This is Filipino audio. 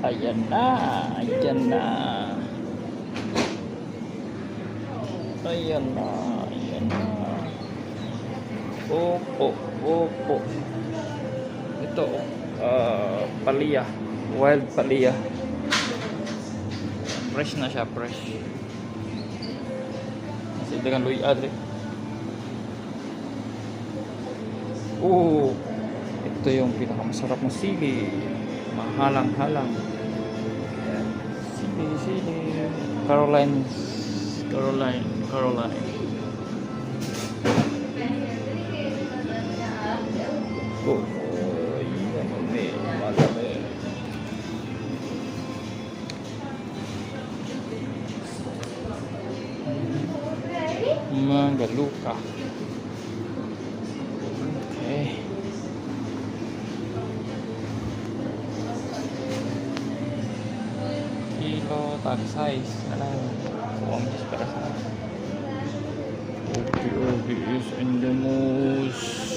Ayan na. Ayan na. Ayan na. Ayan na. Opo. Opo. Ito. Palia. Wild palia. Fresh na siya. Fresh. Kasi dengan Louis Adre. Ito yung pinakamasarap na sili. Mahalang-halang. Sili. Caroline. Yan may malami. Magaluka. Okay. Kilo, tag size. Huwag para sa OPOB is in the most.